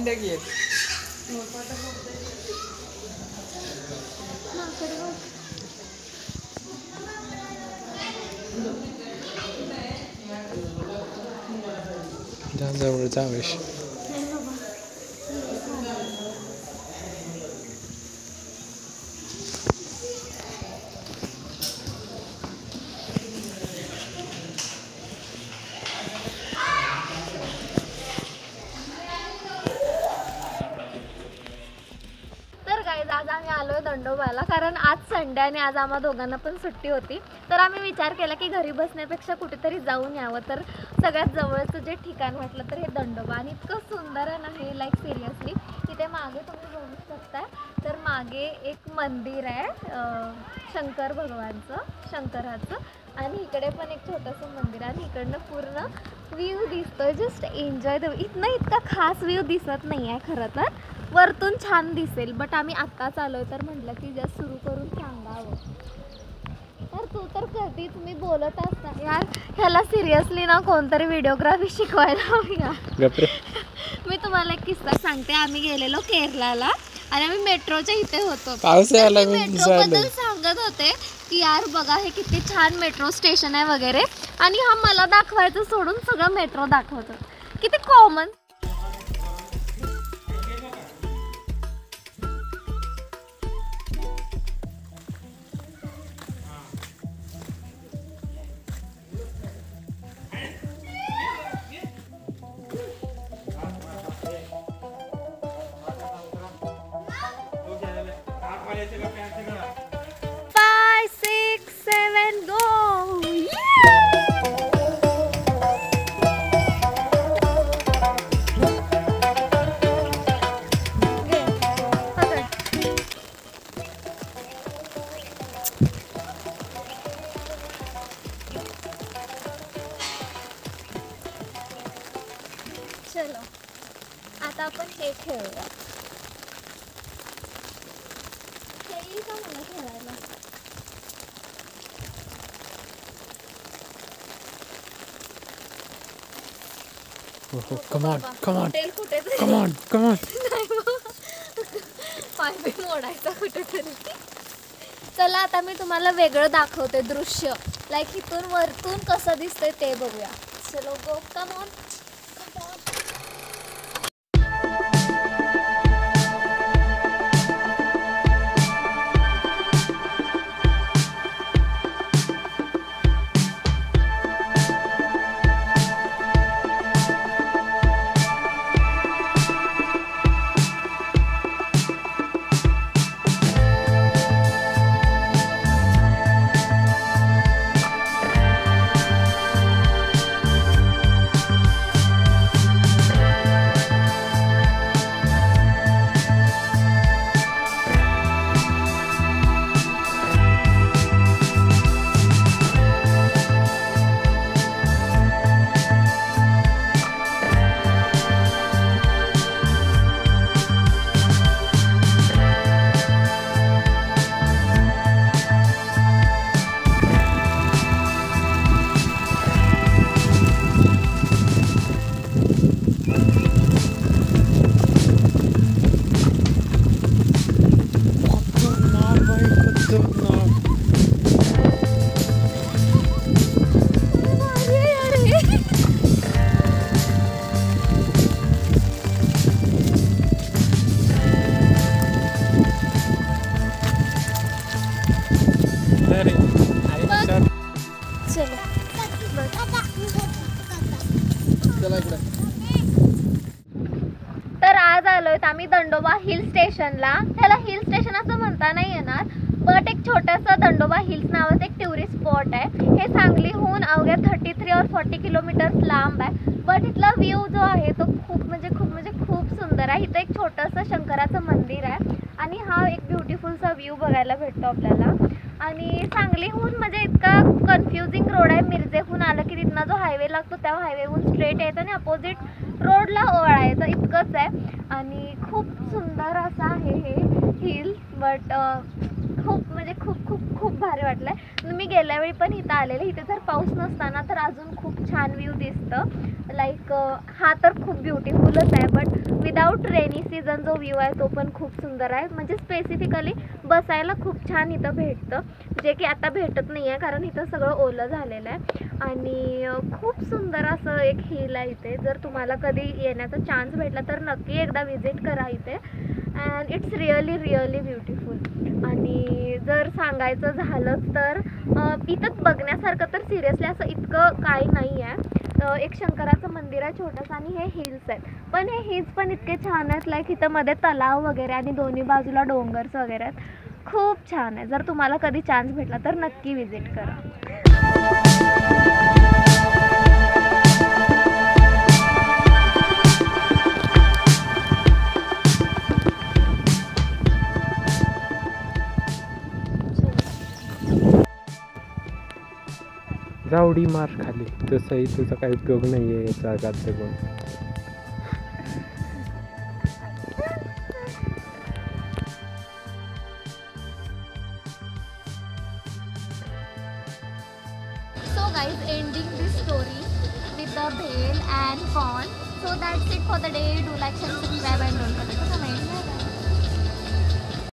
India की जवळचा आवेश आज आम्ही आलोय दंडोबाला, कारण आज संडे आणि आज आम्हा दोघांना पण सुट्टी होती. तर आम्ही विचार केला की घरी बसण्यापेक्षा कुठेतरी जाऊन यावं. तर सगळ्यात जवळचं जे ठिकाण म्हटलं तर हे दंडोबा, आणि इतकं सुंदर आहे ना हे, लाईक सिरियसली. तिथे मागे तुम्ही बघू शकताय, तर मागे एक मंदिर आहे शंकर भगवानचं, आणि इकडे पण एक छोटंसं मंदिर आहे, आणि इकडनं पूर्ण व्ह्यू दिसतोय. Just enjoy the. इथं खास व्ह्यू दिसत नाही आहे खरं तर, वरतून छान दिसेल, बट आम्ही आत्ताच आलोय तर म्हटलं की जस्ट सुरू करून सांगावं. तर तू तर कधीच मी बोलत असता यार, ह्याला सिरियसली ना कोणतरी व्हिडिओग्राफी शिकवायला हवी यार. मी तुम्हाला एक किस्सा सांगते. आम्ही गेलेलो केरलाला आणि आम्ही मेट्रोच्या इथे होतो. मेट्रो बद्दल सांगत होते की यार बघा हे किती छान मेट्रो स्टेशन आहे वगैरे, आणि हा मला दाखवायचं सोडून सगळं मेट्रो दाखवतो. किती कॉमन. चलो आता आपण हे खेळूया. खेळी का मला खेळायला? come on पाय मोडायचा कुठेतरी. चला आता मी तुम्हाला वेगळं दाखवते दृश्य, लाईक इथून वरतून कसं दिसतंय ते बघूया. चलो गो, कम ऑन. तर आज आलोय आम्ही दंडोबा हिल स्टेशनला. त्याला हिल स्टेशन असं म्हणता नाही येणार, बट एक छोटंसं दंडोबा हिल्स नावाचं एक टुरिस्ट स्पॉट आहे. हे सांगलीहून अवघ्या 33 और 40 किलोमीटर्स लांब आहे. बट इथला व्ह्यू जो आहे तो खूप सुंदर आहे. इथं एक छोटंसं शंकराचं मंदिर आहे आणि हा एक ब्युटिफुलचा व्ह्यू बघायला भेटतो आपल्याला. आणि सांगलीहून म्हणजे इतका कन्फ्युजिंग रोड आहे. मिरजेहून आलं की तिथनं जो हायवे लागतो त्या हायवेहून स्ट्रेट यायचं आणि अपोजिट रोडला वळायचं, इतकंच आहे. आणि खूप सुंदर असं आहे हे हिल. बट खूप म्हणजे खूप खूप खूप भारी वाटलंय. मी गेल्या वेळी पण इथं आलेले, इथे जर पाऊस नसताना तर अजून खूप छान व्ह्यू दिसतं. लाईक हा तर खूप ब्युटिफुलच आहे, बट विदाऊट रेनी सीझन जो व्ह्यू आहे तो पण खूप सुंदर आहे. म्हणजे स्पेसिफिकली बसायला खूप छान इथं भेटतं, जे की आता भेटत नाही आहे कारण इथं सगळं ओलं झालेलं आहे. आणि खूप सुंदर असं एक हिल आहे इथे. जर तुम्हाला कधी येण्याचा चान्स भेटला तर नक्की एकदा विजिट करा इथे. And it's really really beautiful. आणि जर सांगायचं झालं तर इथं बघण्यासारखं तर सिरियसली असं इतकं काही नाही आहे. एक शंकराचं मंदिर आहे छोटंसं आणि हे हिल्स आहेत. पण हे हिल्स पण इतके छान आहेत, लाईक इथं मध्ये तलाव वगैरे आणि दोन्ही बाजूला डोंगर्स वगैरे आहेत. खूप छान आहे. जर तुम्हाला कधी चान्स भेटला तर नक्की विजिट करा. जावडी मार खाली, तसंही तुझा काही उपयोग नाही आहे याचा आघात जगून. So guys, ending this story with the bhel and corn. So that's it for the day. Do like, share, subscribe and don't forget to comment.